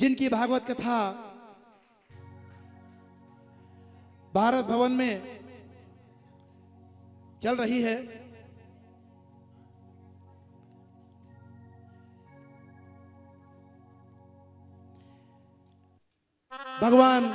जिनकी भागवत कथा भारत भवन में चल रही है, भगवान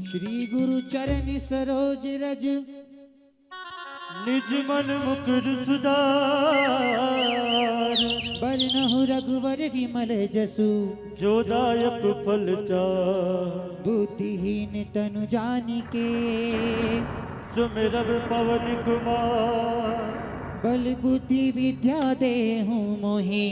श्री गुरु चरण सरोज रज निज मन मुकुर सुधार, बरनहु रघुवर विमल जसु, जो दायक फल चार। बुद्धिहीन तनु जानिके, सुमिरब पवन कुमार। बल बुद्धि विद्या देहु मोहि,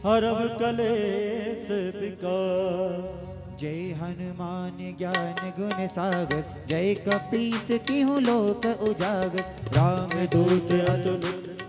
हरव कलेश विकार। जय हनुमान ज्ञान गुण सागर, जय कपीस तिहु लोक उजागर। राम दूत अतुलित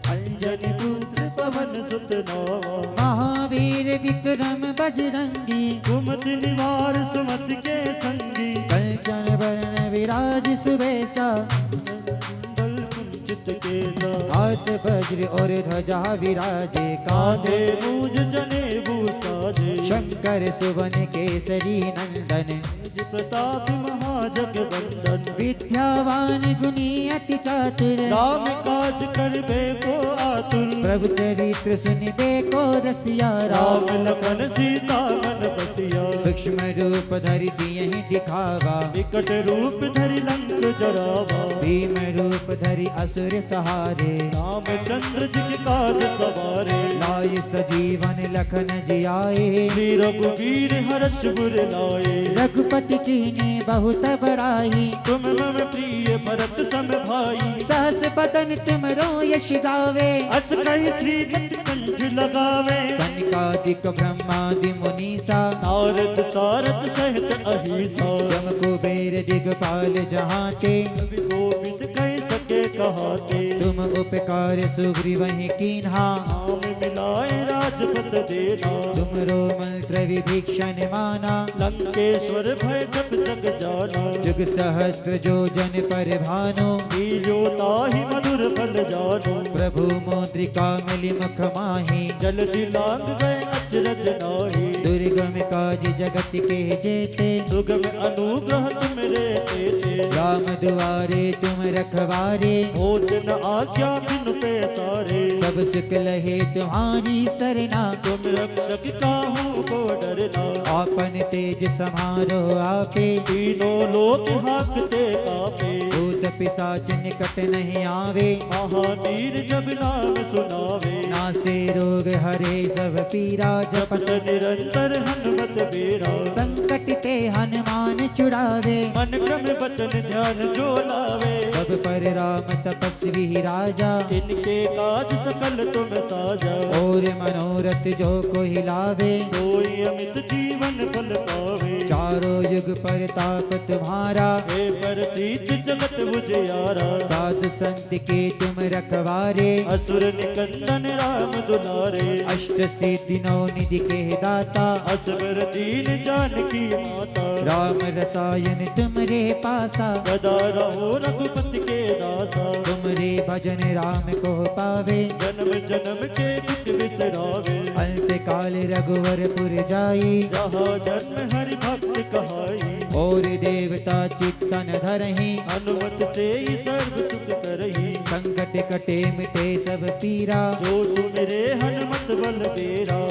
अंजनी पुत्र पवन सुत नामा। महावीर विक्रम बजरंगी, कुमति निवार सुमति के संगी। कंचन वरण विराज सुबेसा, मंगल कुंचित केसा। हाथ वज्र और ध्वजा विराजे, कांधे मूज जनेऊ साजे। शंकर सुवन केसरी नंदन, निज प्रताप महाजगवंदन। विद्यावान गुणी अति चातुर, राम काज करबे को आतुर। प्रभु चरित्र सुनिबे को रसिया। राम लखन सीता मन बसिया। सूक्ष्म रूप धरि सियहि दिखावा, विकट रूप धरि लंक जरावा। भीम रूप धरि असुर सहारे, रामचंद्र जी के काज सवारे। लाय सजीवन लखन जियाए, श्री रघुवीर हर्ष उर लाए। रघुपति कीन्ही बहुत बड़ाई, तुम मम प्रिय भरत सम भाई। सहस बदन तुमरो यश गावे, अस कहि श्रीमत कंठ लगावे। सनकादिक ब्रह्मादि मुनीसा, नारद सारद सहित अहिसा। जम कुबेर दिगपाल जहाते, कवि गोविंद कह सके कहाते। तुम उपकार सुग्रीवहि कीन्हा, नाम मिलाए राजपद देना। तुमरो मंत्र विभीषण माना, लंकेश्वर भय जग जग जाना। जुग सहस्र जो जन पर भानु, लील्यो ताहि मधुर फल जानो। प्रभु मुद्रिका मिली मुख माहि, जल्दी लांग गए अचरज नाहि। दुर्गम काज जगत के जेते, सुगम अनुग्रह तुमरे तेते। राम दुआरे तुम रखवारे, होत न आज्ञा बिनु पैसारे। सब सुख लहे तुम्हारी सरना, तुम रक्षक काहू को डरना। आपन तेज समारो आपे, तीनों लोक हाकते कापे। भूत पिशाच निकट नहीं आवे, महावीर जब नाम सुनावे। नासे रोग हरे सब पीरा, जपत निरंतर हनुमत बेरा। संकट ते हनुमान छुड़ावे, मन क्रम वचन ध्यान जो लावे। सब पर राम तपस्वी राजा, इनके काज सकल तुम साजा। और मनोरथ जो कोई लावे, कोई अमित जीवन फल पावे। चारों युग परताप तुम्हारा, हे परतीत जगत उजियारा। साध संत के तुम रखवारे, असुर निकंदन राम दुलारे। अष्ट सिद्धि नौ निधि के दाता, असवर दीन जानकी माता। राम रसायन तुमरे पासा, सदा रहो रघुपति के दासा। तुमरे भजन राम को पावे, जन्म जन्म के दुख बिसरावे। अंत काल रघुवरपुर जाई, जहाँ जन्म हरि भक्त कहाई। और देवता चित्तन धरहि, हनुमत से ही सर्व सुख करही। संकट कटे मिटे सब पीरा, जो सुमिरे हनुमत बल तेरा।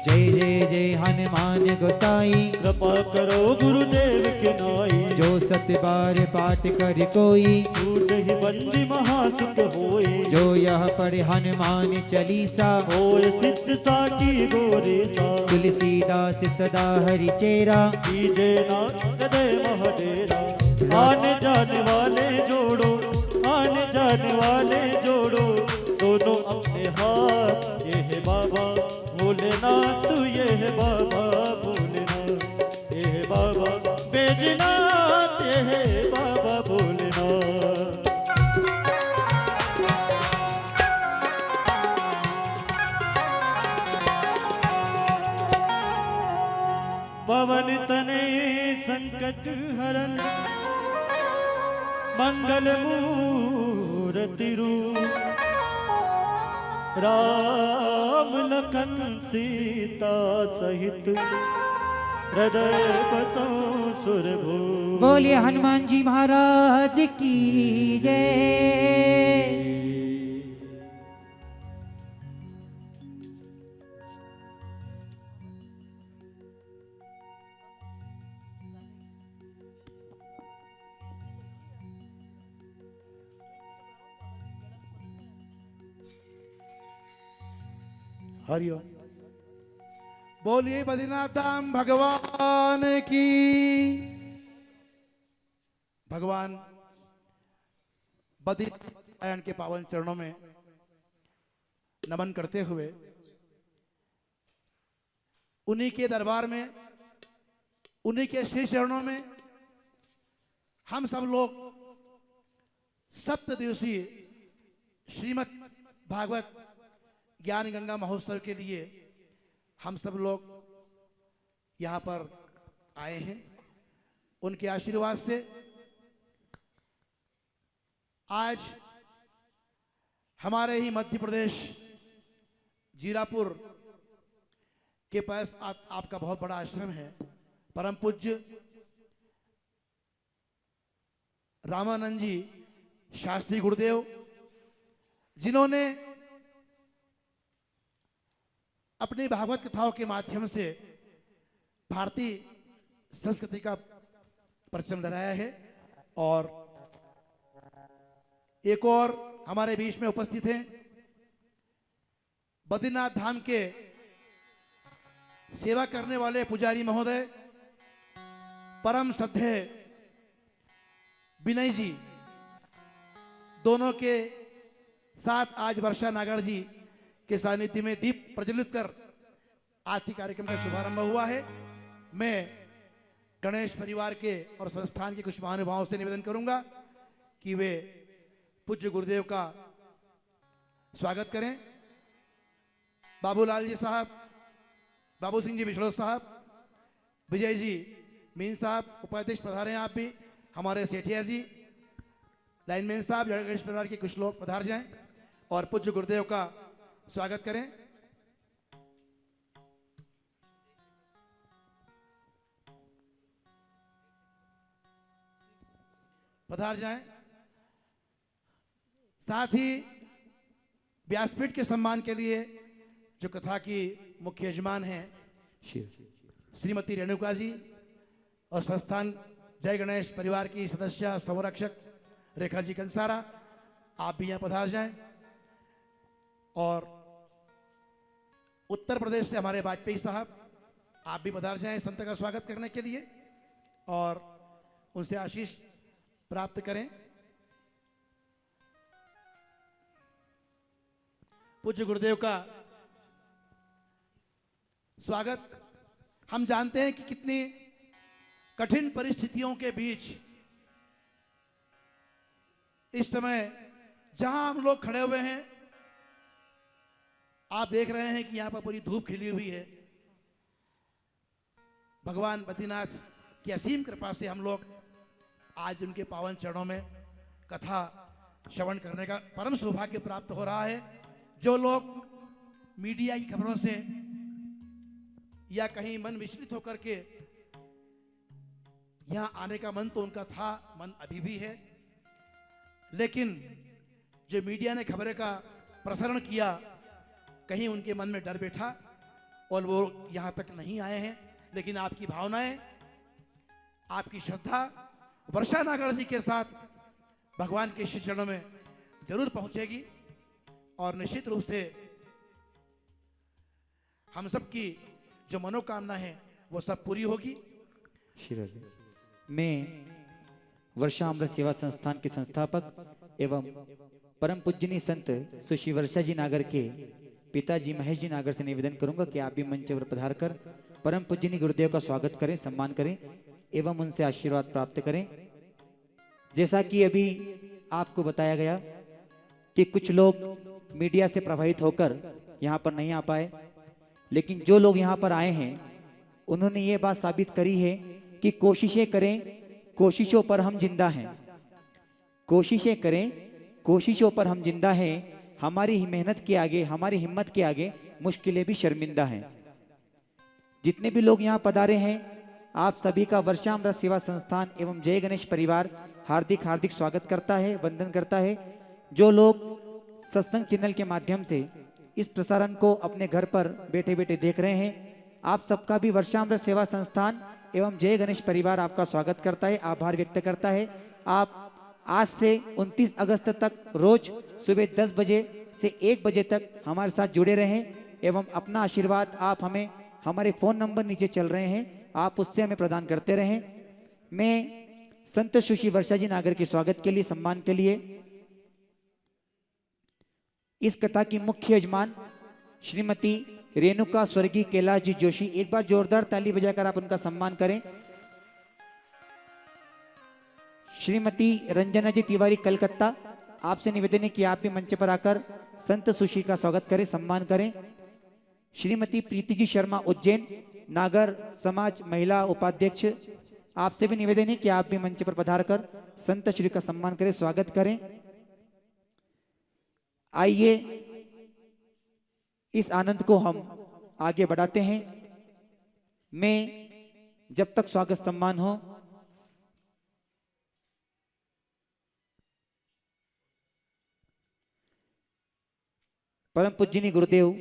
जय जय जय हनुमान गोसाई, कृपा करो गुरुदेव के नाई। जो सत बार पाठ कर कोई, छूट ही बंदी महासुख होई। जो यह पढ़े हनुमान चालीसा, होय सिद्ध साकी गोरेसा। तुलसीदास सदा हरि चेरा, कीजे नाथ हृदय महडेरा। आने जाने वाले जोड़ो, आने जाने वाले जोड़ो, दोनों अपने हाथ। ये है बाबा भोलेनाथ, ये है बाबा भोलेनाथ, ये है बाबा बैजनाथ, ये है बाबा भोलेनाथ। पवन तने संकट हरन, मंगल मूर्ति रूप। राम लखन सीता सहित, हृदय बसो सुरभूप। बोलिए हनुमान जी महाराज की जय। हरिओम। बोलिए बद्रीनाथ धाम भगवान की। भगवान बद्रीनारायण के पावन चरणों में नमन करते हुए, उन्हीं के दरबार में, उन्हीं के श्री चरणों में हम सब लोग सप्त दिवसीय श्रीमद् भागवत ज्ञान गंगा महोत्सव के लिए हम सब लोग यहाँ पर आए हैं। उनके आशीर्वाद से आज हमारे ही मध्य प्रदेश जीरापुर के पास आपका बहुत बड़ा आश्रम है। परम पूज्य रामानंद जी शास्त्री गुरुदेव, जिन्होंने अपनी भागवत कथाओं के माध्यम से भारतीय संस्कृति का परचम लहराया है। और एक और हमारे बीच में उपस्थित हैं बद्रीनाथ धाम के सेवा करने वाले पुजारी महोदय, परम श्रद्धेय विनय जी, दोनों के साथ आज वर्षा नागर जी के सानिध्य में दीप प्रज्वलित कर आज के कार्यक्रम का शुभारंभ हुआ है। मैं गणेश परिवार के और संस्थान के कुछ महानुभावों से निवेदन करूंगा कि वे पूज्य गुरुदेव का स्वागत करें। बाबूलाल जी साहब, बाबू सिंह जी बिछड़ो साहब, विजय जी मीन साहब, उपाध्यक्ष पधारे हैं आप भी, हमारे सेठिया जी, लाइनमैन साहब, गणेश परिवार के कुछ लोग पधार जाएं और पूज्य गुरुदेव का स्वागत करें। पधार जाएं। साथ ही व्यासपीठ के सम्मान के लिए जो कथा की मुख्य यजमान हैं श्रीमती रेणुका जी और संस्थान जय गणेश परिवार की सदस्य संरक्षक रेखा जी कंसारा, आप भी यहां पधार जाएं। और उत्तर प्रदेश से हमारे वाजपेयी साहब, आप भी पधार जाएं संत का स्वागत करने के लिए और उनसे आशीष प्राप्त करें। पूज्य गुरुदेव का स्वागत। हम जानते हैं कि कितनी कठिन परिस्थितियों के बीच इस समय जहां हम लोग खड़े हुए हैं, आप देख रहे हैं कि यहां पर पूरी धूप खिली हुई है। भगवान बद्रीनाथ की असीम कृपा से हम लोग आज उनके पावन चरणों में कथा श्रवण करने का परम सौभाग्य प्राप्त हो रहा है। जो लोग मीडिया की खबरों से या कहीं मन विचलित होकर के यहां आने का मन तो उनका था, मन अभी भी है, लेकिन जो मीडिया ने खबरें का प्रसारण किया, कहीं उनके मन में डर बैठा और वो यहां तक नहीं आए हैं। लेकिन आपकी भावनाएं, आपकी श्रद्धा वर्षा नागर जी के साथ भगवान के श्री चरणों में जरूर पहुंचेगी और निश्चित रूप से हम सब की जो मनोकामना है वो सब पूरी होगी। मैं वर्षा अमृत सेवा संस्थान के संस्थापक एवं परम पूजनीय संत सुश्री वर्षा जी नागर के पिताजी महेश जी नागर से निवेदन करूंगा कि आप भी मंच पर पधार कर परम पूजनीय गुरुदेव का स्वागत करें, सम्मान करें एवं उनसे आशीर्वाद प्राप्त करें। जैसा कि अभी आपको बताया गया कि कुछ लोग मीडिया से प्रभावित होकर यहाँ पर नहीं आ पाए, लेकिन जो लोग यहाँ पर आए हैं उन्होंने ये बात साबित करी है कि कोशिशें करें, कोशिशों पर हम जिंदा हैं। कोशिशें करें, कोशिशों पर हम जिंदा हैं। हमारी मेहनत के आगे, हमारी हिम्मत के आगे मुश्किलें भी शर्मिंदा हैं। जितने भी लोग यहाँ पधारे हैं, आप सभी का वर्षामृत सेवा संस्थान एवं जय गणेश परिवार हार्दिक हार्दिक स्वागत करता है, वंदन करता है। जो लोग सत्संग चैनल के माध्यम से इस प्रसारण को अपने घर पर बैठे बैठे देख रहे हैं, आप सबका भी वर्षामृत सेवा संस्थान एवं जय गणेश परिवार आपका स्वागत करता है, आभार व्यक्त करता है। आप आज से 29 अगस्त तक रोज सुबह 10 बजे से 1 बजे तक हमारे साथ जुड़े रहें एवं अपना आशीर्वाद आप हमें, हमारे फोन नंबर नीचे चल रहे हैं, आप उससे हमें प्रदान करते रहें। मैं संत सुश्री वर्षा जी नागर के स्वागत के लिए, सम्मान के लिए इस कथा की मुख्य यजमान श्रीमती रेणुका स्वर्गीय कैलाश जी जोशी, एक बार जोरदार ताली बजाकर आप उनका सम्मान करें। श्रीमती रंजना जी तिवारी कलकत्ता, आपसे निवेदन है कि आप भी मंच पर आकर संत सुश्री का स्वागत करें, सम्मान करें। श्रीमती प्रीति जी शर्मा उज्जैन, नागर समाज महिला उपाध्यक्ष, आपसे भी निवेदन है कि आप भी मंच पर पधार कर संत श्री का सम्मान करें, स्वागत करें। आइए इस आनंद को हम आगे बढ़ाते हैं। मैं जब तक स्वागत सम्मान हो परम पूजनीय गुरुदेव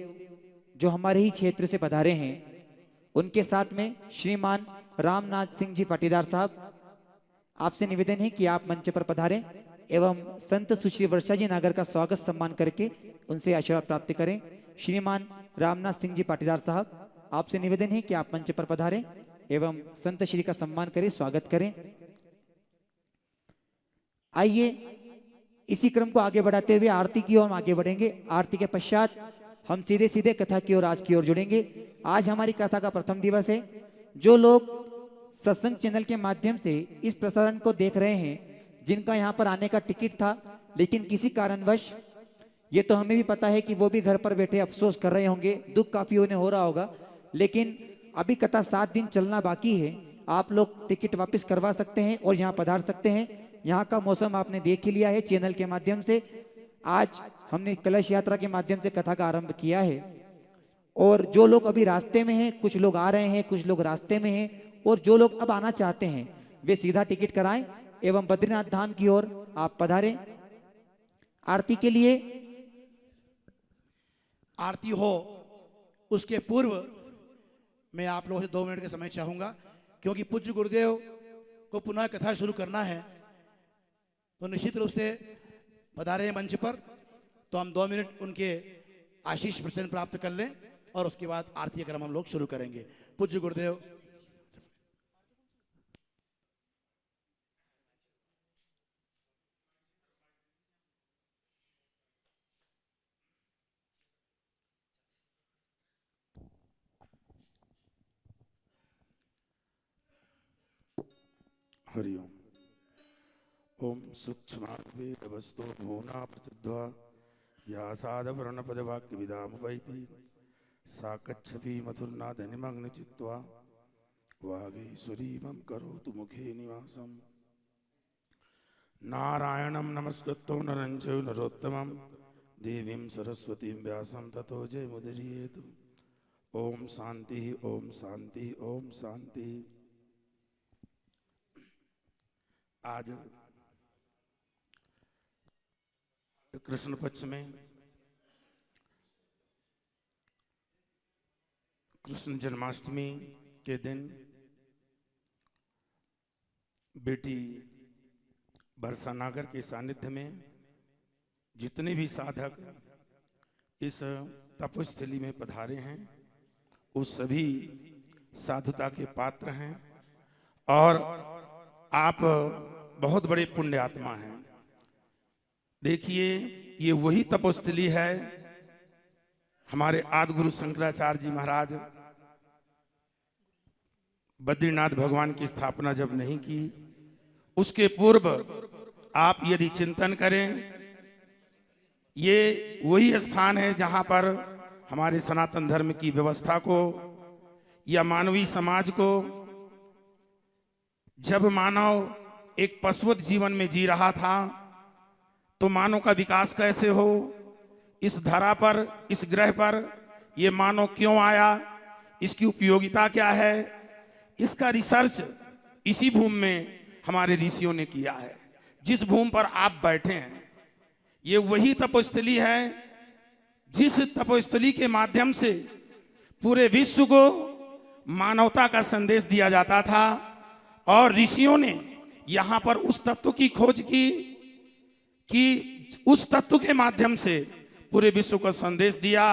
जो हमारे ही क्षेत्र से पधारे हैं, उनके साथ में श्रीमान रामनाथ सिंह जी पाटीदार साहब, आपसे निवेदन है कि आप मंच पर पधारें एवं संत सुश्री वर्षा जी नागर का स्वागत सम्मान करके उनसे आशीर्वाद प्राप्त करें। श्रीमान रामनाथ सिंह जी पाटीदार साहब, आपसे निवेदन है कि आप मंच पर पधारें एवं संत श्री का सम्मान करें, स्वागत करें। आइए इसी क्रम को आगे बढ़ाते हुए आरती की ओर हम आगे बढ़ेंगे। आरती के पश्चात हम सीधे सीधे कथा की ओर, आज की ओर जुड़ेंगे। आज हमारी कथा का प्रथम दिवस है। जो लोग सत्संग चैनल के माध्यम से इस प्रसारण को देख रहे हैं, जिनका यहाँ पर आने का टिकट था, लेकिन किसी कारणवश, ये तो हमें भी पता है कि वो भी घर पर बैठे अफसोस कर रहे होंगे, दुख काफी उन्हें हो रहा होगा, लेकिन अभी कथा 7 दिन चलना बाकी है। आप लोग टिकट वापस करवा सकते हैं और यहाँ पधार सकते हैं। यहाँ का मौसम आपने देख ही लिया है चैनल के माध्यम से। आज हमने कलश यात्रा के माध्यम से कथा का आरंभ किया है और जो लोग अभी रास्ते में हैं, कुछ लोग आ रहे हैं, कुछ लोग रास्ते में हैं, और जो लोग अब आना चाहते हैं वे सीधा टिकट कराएं एवं बद्रीनाथ धाम की ओर आप पधारें। आरती के लिए आरती हो उसके पूर्व मैं आप लोगों से 2 मिनट का समय चाहूंगा, क्योंकि पूज्य गुरुदेव को पुनः कथा शुरू करना है। तो निश्चित रूप से पधारे मंच पर, तो हम 2 मिनट उनके आशीष प्रसन्न प्राप्त कर लें और उसके बाद आरती क्रम हम लोग शुरू करेंगे। पूज्य गुरुदेव। हरिओम। ओम सूक्ष्माद्वैतवस्तो भूना प्रतिध्वा या साधवर्णपदवाक्यविदामुपैति सा कच्छपि मधुर्नादनिमग्नचित्वा वागीश्वरीमं करोतु मुखे निवासम्। नारायणं नमस्कृत्य नरं चैव नरोत्तमं देवीं सरस्वतीं व्यासं ततो जयमुदीरयेत्। ओम शांति ओम शांति ओम शांति। आज कृष्ण पक्ष में कृष्ण जन्माष्टमी के दिन बेटी वर्षा नागर के सानिध्य में जितने भी साधक इस तपस्थली में पधारे हैं वो सभी साधुता के पात्र हैं और आप बहुत बड़े पुण्यात्मा हैं। देखिए ये वही तपस्थली है हमारे आदि गुरु शंकराचार्य जी महाराज बद्रीनाथ भगवान की स्थापना जब नहीं की उसके पूर्व आप यदि चिंतन करें ये वही स्थान है जहां पर हमारे सनातन धर्म की व्यवस्था को या मानवीय समाज को जब मानव एक पशुवत जीवन में जी रहा था तो मानव का विकास कैसे हो, इस धरा पर इस ग्रह पर ये मानव क्यों आया, इसकी उपयोगिता क्या है, इसका रिसर्च इसी भूमि में हमारे ऋषियों ने किया है। जिस भूमि पर आप बैठे हैं ये वही तपस्थली है जिस तपस्थली के माध्यम से पूरे विश्व को मानवता का संदेश दिया जाता था और ऋषियों ने यहां पर उस तत्व की खोज की कि उस तत्व के माध्यम से पूरे विश्व को संदेश दिया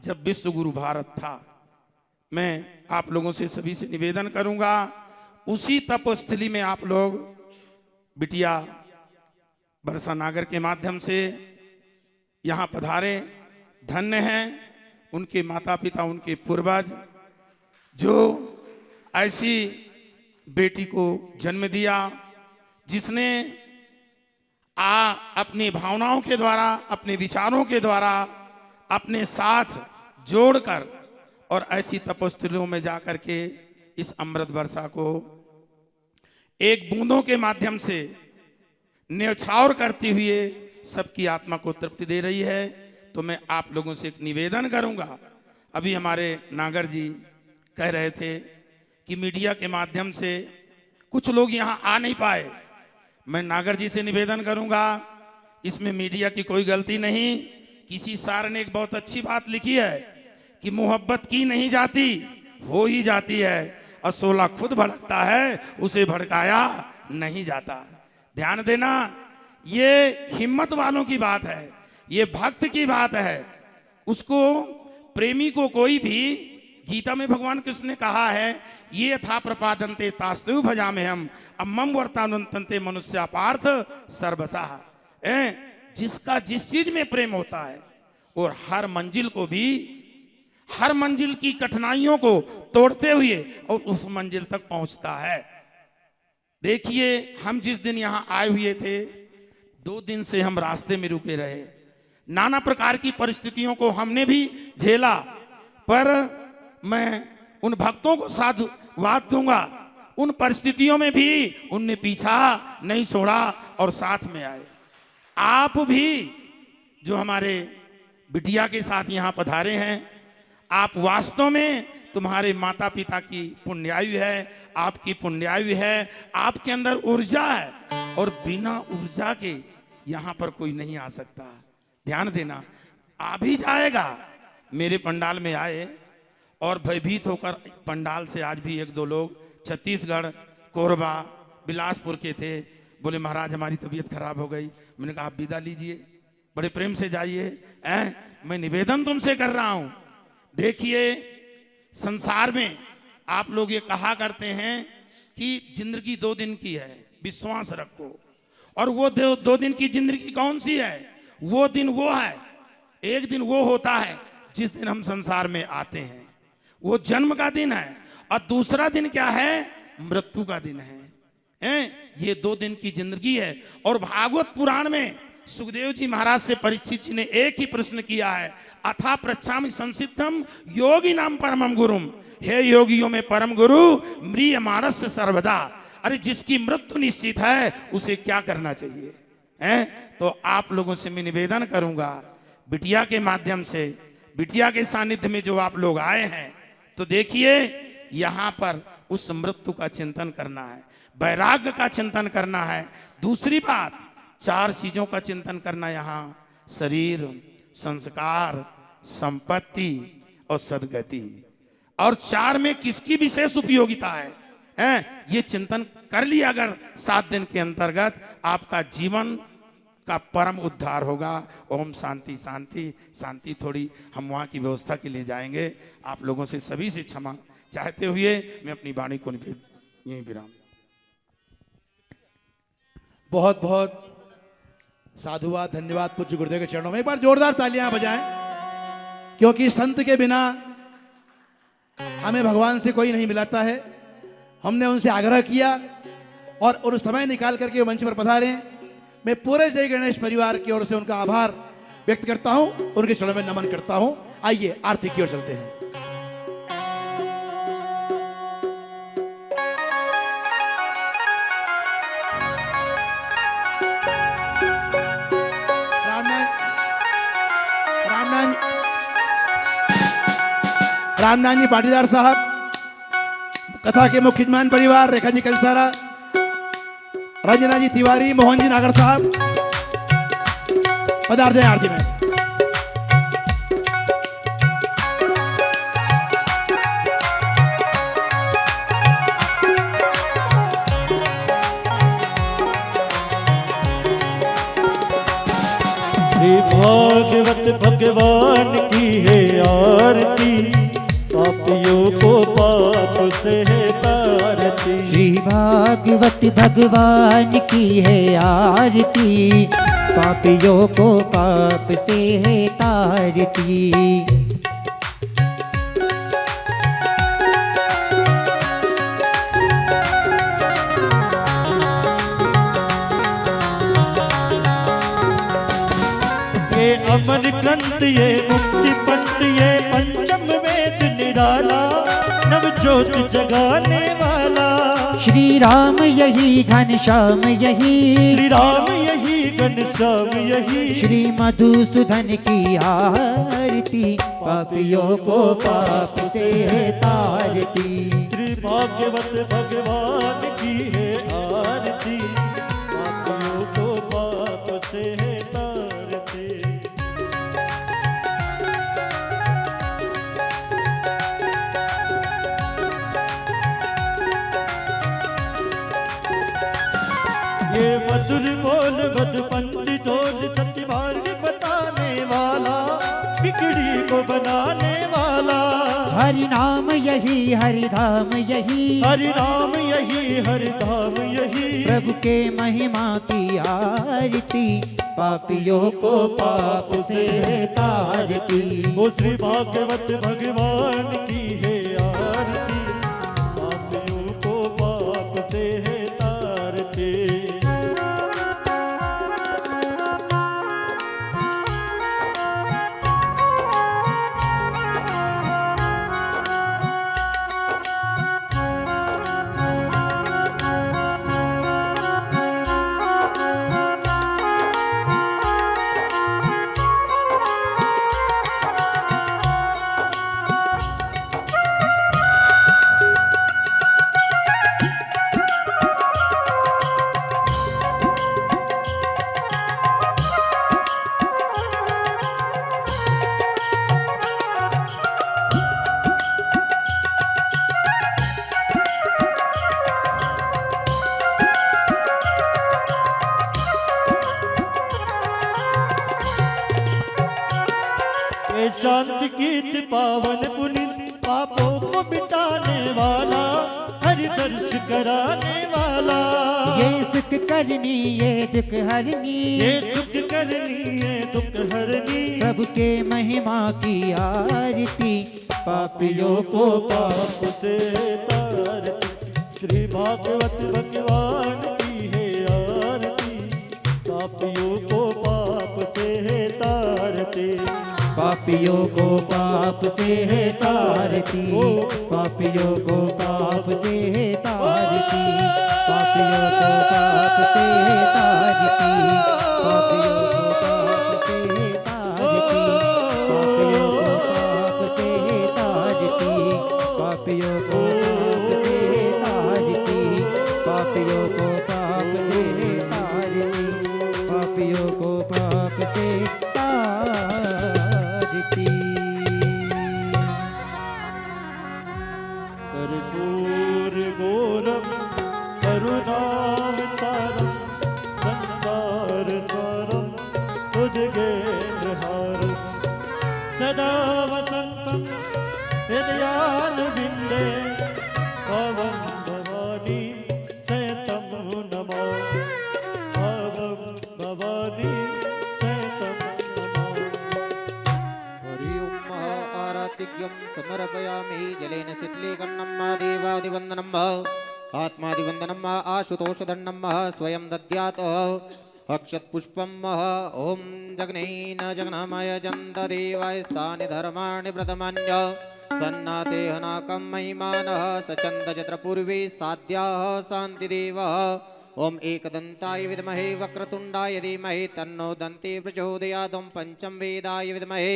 जब विश्व गुरु भारत था। मैं आप लोगों से सभी से निवेदन करूंगा उसी तपस्थली में आप लोग बिटिया वर्षा नागर के माध्यम से यहां पधारे। धन्य हैं उनके माता पिता उनके पूर्वज जो ऐसी बेटी को जन्म दिया जिसने अपनी भावनाओं के द्वारा अपने विचारों के द्वारा अपने साथ जोड़कर और ऐसी तपस्थलियों में जाकर के इस अमृत वर्षा को एक बूंदों के माध्यम से न्यौछावर करते हुए सबकी आत्मा को तृप्ति दे रही है। तो मैं आप लोगों से एक निवेदन करूंगा, अभी हमारे नागर जी कह रहे थे कि मीडिया के माध्यम से कुछ लोग यहां आ नहीं पाए। मैं नागर जी से निवेदन करूंगा इसमें मीडिया की कोई गलती नहीं। किसी सार ने एक बहुत अच्छी बात लिखी है कि मोहब्बत की नहीं जाती हो ही जाती है और शोला खुद भड़कता है उसे भड़काया नहीं जाता। ध्यान देना ये हिम्मत वालों की बात है, ये भक्त की बात है। उसको प्रेमी को कोई भी गीता में भगवान कृष्ण ने कहा है ये था प्रपादन्ते तास्तु भजामे हम अम्मम वर्तानुतन्ते मनुष्य पार्थ सर्वसा। जिसका जिस चीज में प्रेम होता है और हर मंजिल को भी हर मंजिल की कठिनाइयों को तोड़ते हुए और उस मंजिल तक पहुंचता है। देखिए हम जिस दिन यहां आए हुए थे 2 दिन से हम रास्ते में रुके रहे, नाना प्रकार की परिस्थितियों को हमने भी झेला, पर मैं उन भक्तों को साधुवाद दूंगा उन परिस्थितियों में भी उनने पीछा नहीं छोड़ा और साथ में आए। आप भी जो हमारे बिटिया के साथ यहां पधारे हैं आप वास्तव में तुम्हारे माता पिता की पुण्यायु है, आपकी पुण्यायु है, आपके अंदर ऊर्जा है और बिना ऊर्जा के यहां पर कोई नहीं आ सकता। ध्यान देना आ भी जाएगा। मेरे पंडाल में आए और भयभीत होकर पंडाल से आज भी 1-2 लोग छत्तीसगढ़ कोरबा बिलासपुर के थे, बोले महाराज हमारी तबीयत खराब हो गई। मैंने कहा आप विदा लीजिए, बड़े प्रेम से जाइए। मैं निवेदन तुमसे कर रहा हूं। देखिए संसार में आप लोग ये कहा करते हैं कि जिंदगी 2 दिन की है, विश्वास रखो। और वो 2 दिन की जिंदगी कौन सी है? वो दिन वो है, एक दिन वो होता है जिस दिन हम संसार में आते हैं, वो जन्म का दिन है। और दूसरा दिन क्या है? मृत्यु का दिन है। ये 2 दिन की जिंदगी है। और भागवत पुराण में सुखदेव जी महाराज से परीक्षित जी ने एक ही प्रश्न किया है, अथा पृच्छामि संसिद्धम योगी नाम परमम गुरुम। हे योगियों में परम गुरु म्रियमाणस्य सर्वदा। अरे जिसकी मृत्यु निश्चित है उसे क्या करना चाहिए? तो आप लोगों से मैं निवेदन करूंगा बिटिया के माध्यम से, बिटिया के सानिध्य में जो आप लोग आए हैं, तो देखिए यहाँ पर उस मृत्यु का चिंतन करना है, वैराग्य का चिंतन करना है। दूसरी बात, 4 चीजों का चिंतन करना यहाँ, शरीर, संस्कार, संपत्ति और सद्गति। और 4 में किसकी विशेष उपयोगिता है, ये चिंतन कर लिया अगर 7 दिन के अंतर्गत, आपका जीवन का परम उद्धार होगा। ओम शांति शांति शांति। थोड़ी हम वहाँ की व्यवस्था के लिए जाएंगे। आप लोगों से सभी से क्षमा चाहते हुए मैं अपनी वाणी को यहीं विराम। बहुत बहुत साधुवाद, धन्यवाद पूज्य गुरुदेव के चरणों में। एक बार जोरदार तालियां बजाएं, क्योंकि संत के बिना हमें भगवान से कोई नहीं मिलाता है। हमने उनसे आग्रह किया और उन समय निकाल करके मंच पर पधारे। मैं पूरे जय गणेश परिवार की ओर से उनका आभार व्यक्त करता हूं, उनके चरणों में नमन करता हूं। आइए आरती की ओर चलते हैं। रामनाथ जी पाटीदार साहब, कथा के मुख्य यजमान परिवार, रेखा जी कंसारा, रंजना जी तिवारी, मोहन जी नागर साहब पधारते हैं आरती में। श्री भागवत भगवान की है आरती, पापियों को पाप से है तारती। श्री भागवत भगवान की है आरती, पापियों को पाप से है तारती। ये अमर ग्रंथ, ये मुक्ति पंथ, ये पंचम वेद निराला, नव ज्योत जगाने वाला। श्री राम यही घनश्याम यही, श्री राम यही घनश्याम यही। श्री मधुसूदन की आरती, पापियों को पाप से तारती। श्री भागवत भगवान की है आरती, पापियों को पाप से तारती। ये मधुर बोल मधुपंथ ढोल, सत्य मार्ग बताने वाला, बिगड़ी को बनाने वाला। हरि नाम यही हरि धाम यही, हरि नाम यही हरि धाम यही। प्रभु के महिमा की आरती, पापियों को पाप से तारती। वो श्री भागवत भगवान की है आरती, पापियों को पाप से तारती। शांति गीत पावन पुनित, पापों को मिटाने वाला, हरि दर्श कराने वाला। ये सुख करनी ये दुख हरनी, ये दुख करनी ये दुख हरनी। प्रभु के महिमा की आरती, पापियों को पाप से तारती। श्री भागवत भगवान की है आरती, पापियों को पाप से तारती। पापियों को पाप से तारती, पापियों को पाप से तारती, पापियों को पाप से तारती, पापियों को पाप से तारती। पापियों को पाप से तारती, पापियों को पाप से तारती, पापियों को पाप से तारती। कर्पूर गौरम करुणावतारम संसार सारम भुजगेन्द्रहारम सदा वसंतम हृदयारविंदे भवं भवानी सैतं नमामि, भवं भवानी सैतं नमामि। हरि ओम आरातिज्ञं समर्पयामि जलेन शीतलीकरणं देवादिवन्दनं आत्मादिवन्दनं आशुतोषदण्डं स्वयं दद्यात् अक्षतपुष्पं ॐ जग्नेन जग्नमय चन्ददेवाय स्थानि धर्माणि प्रथमान्य सन्नातेहनाकं महिमानः सचन्दचत्रपूर्वे साध्याः शान्तिदेवः ॐ एकदन्ताय विद्महे वक्रतुण्डाय धीमहि तन्नो दन्ती प्रचोदयात् ॐ पञ्चमवेदाय विद्महे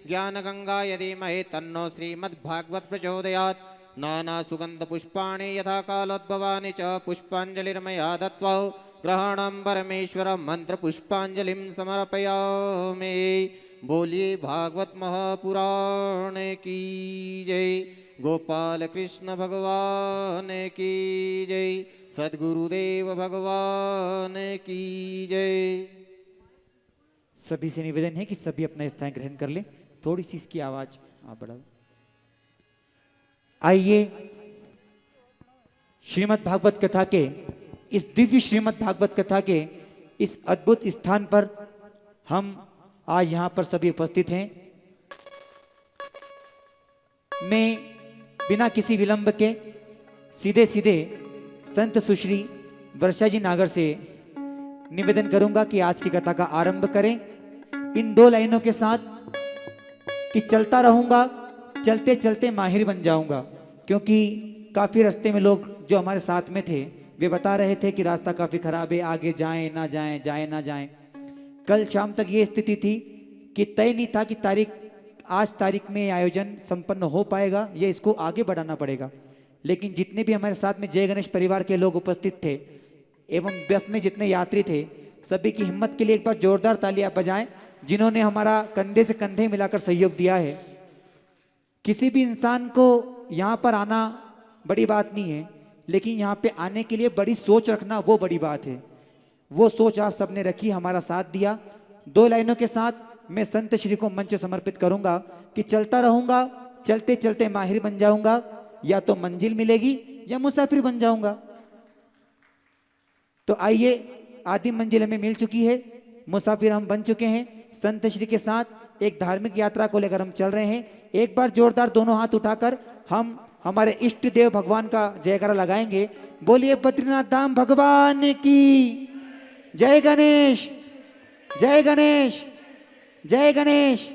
ज्ञानगंगाय धीमहि तन्नो श्रीमद्भागवत प्रचोदयात् नानासुगन्धपुष्पाणि यथा कालोद्भवानि च पुष्पाञ्जलिर्मया दत्त्वा ग्रहणं परमेश्वर मन्त्रपुष्पाञ्जलिं समर्पयामि। बोलिए भागवत महापुराण की जय, गोपाल कृष्ण भगवान की जय, सद्गुरुदेव भगवान की जय। सभी से निवेदन है कि सभी अपना स्थान ग्रहण कर ले। थोड़ी सी इसकी आवाज आप बढ़ा दो। आइए श्रीमद् भागवत कथा के इस दिव्य श्रीमद् भागवत कथा के इस अद्भुत स्थान पर हम आज यहां पर सभी उपस्थित हैं। मैं बिना किसी विलंब के सीधे सीधे संत सुश्री वर्षा जी नागर से निवेदन करूंगा कि आज की कथा का आरंभ करें इन दो लाइनों के साथ कि चलता रहूंगा, चलते चलते माहिर बन जाऊंगा। क्योंकि काफी रास्ते में लोग जो हमारे साथ में थे वे बता रहे थे कि रास्ता काफी खराब है, आगे जाएं ना जाएं, जाएं ना जाएं। कल शाम तक ये स्थिति थी कि तय नहीं था कि आज तारीख में आयोजन संपन्न हो पाएगा या इसको आगे बढ़ाना पड़ेगा। लेकिन जितने भी हमारे साथ में जय गणेश परिवार के लोग उपस्थित थे एवं बस में जितने यात्री थे, सभी की हिम्मत के लिए एक बार जोरदार तालियां बजाएं, जिन्होंने हमारा कंधे से कंधे मिलाकर सहयोग दिया है। किसी भी इंसान को यहाँ पर आना बड़ी बात नहीं है, लेकिन यहाँ पे आने के लिए बड़ी सोच रखना वो बड़ी बात है। वो सोच आप सबने रखी, हमारा साथ दिया। दो लाइनों के साथ मैं संत श्री को मंच समर्पित करूंगा कि चलता रहूंगा, चलते चलते माहिर बन जाऊंगा, या तो मंजिल मिलेगी या मुसाफिर बन जाऊंगा। तो आइए, आधी मंजिल हमें मिल चुकी है, मुसाफिर हम बन चुके हैं। संत श्री के साथ एक धार्मिक यात्रा को लेकर हम चल रहे हैं। एक बार जोरदार दोनों हाथ उठाकर हम हमारे इष्ट देव भगवान का जयकारा लगाएंगे। बोलिए बद्रीनाथ धाम भगवान की जय। गणेश जय, गणेश जय, गणेश।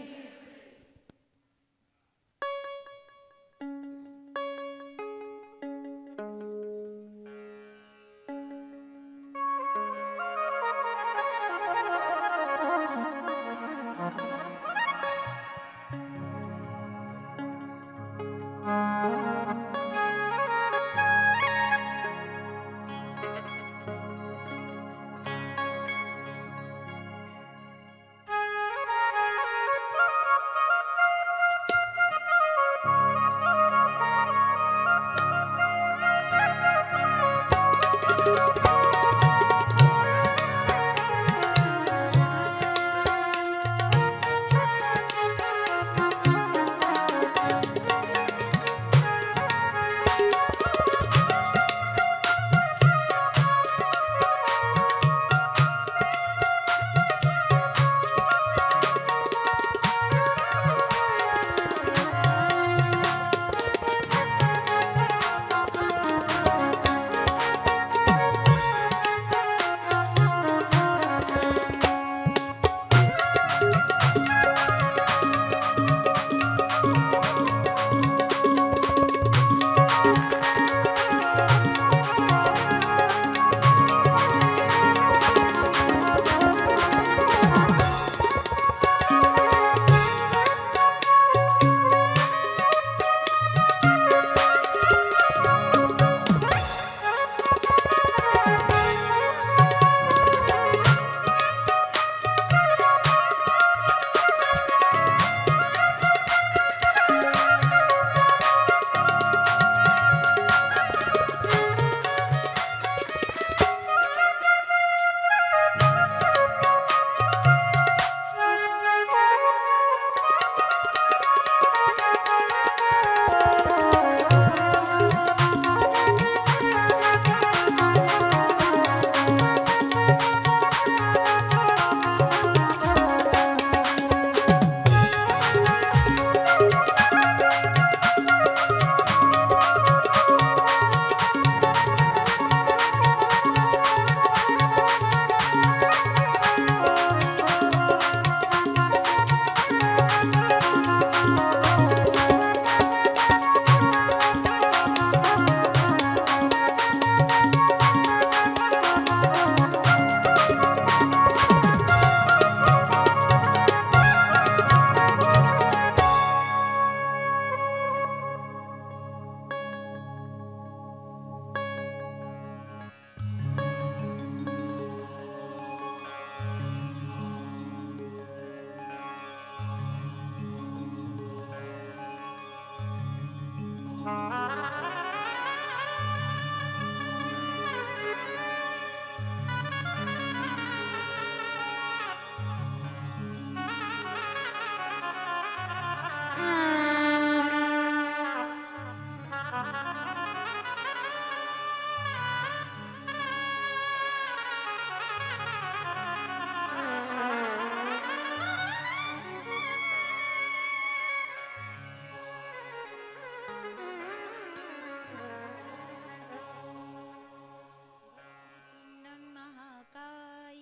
महाकाय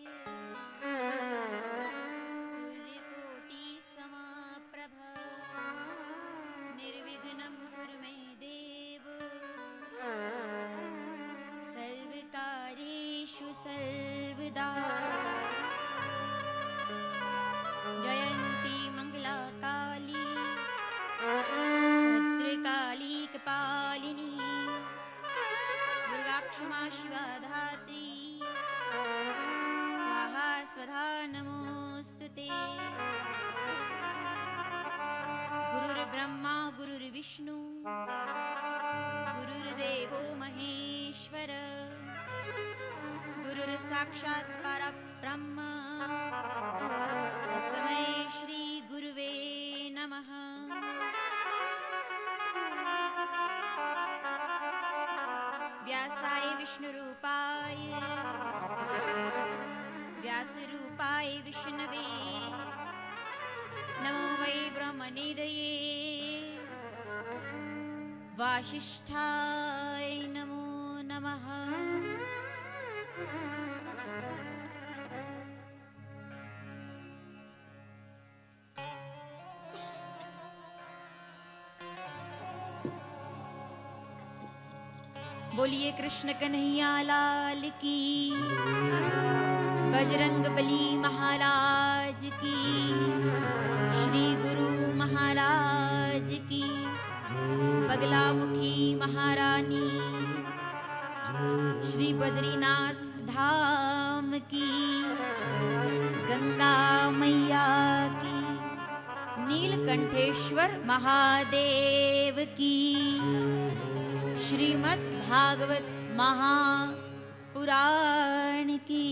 सूर्यकोटि समाप्रभ निर्विघ्नं कुरु मे देव सर्वकार्येषु सर्वदा जयन्ती मंगलाकाली भद्रकाली कपालिनी दुर्गा क्षमा शिवा धात्री स्वाहा स्वधा नमोस्तुते। गुरुर्ब्रह्मा गुरुर्विष्णु गुरुर्देवो महेश्वर गुरुर्साक्षात् परब्रह्म तस्मै श्री गुरुवे नमः। व्यासाय विष्णुरूपाय व्यासरूपाय विष्णवे नमो वै ब्रह्मनिधये वासिष्ठाय नमो नमः। बोलिए कृष्ण कन्हैया लाल की, बजरंग बली महाराज की, श्री गुरु महाराज की, बगलामुखी महारानी, श्री बद्रीनाथ धाम की, गंगा मैया की, नीलकंठेश्वर महादेव की, श्रीमद् भागवत महापुराण की।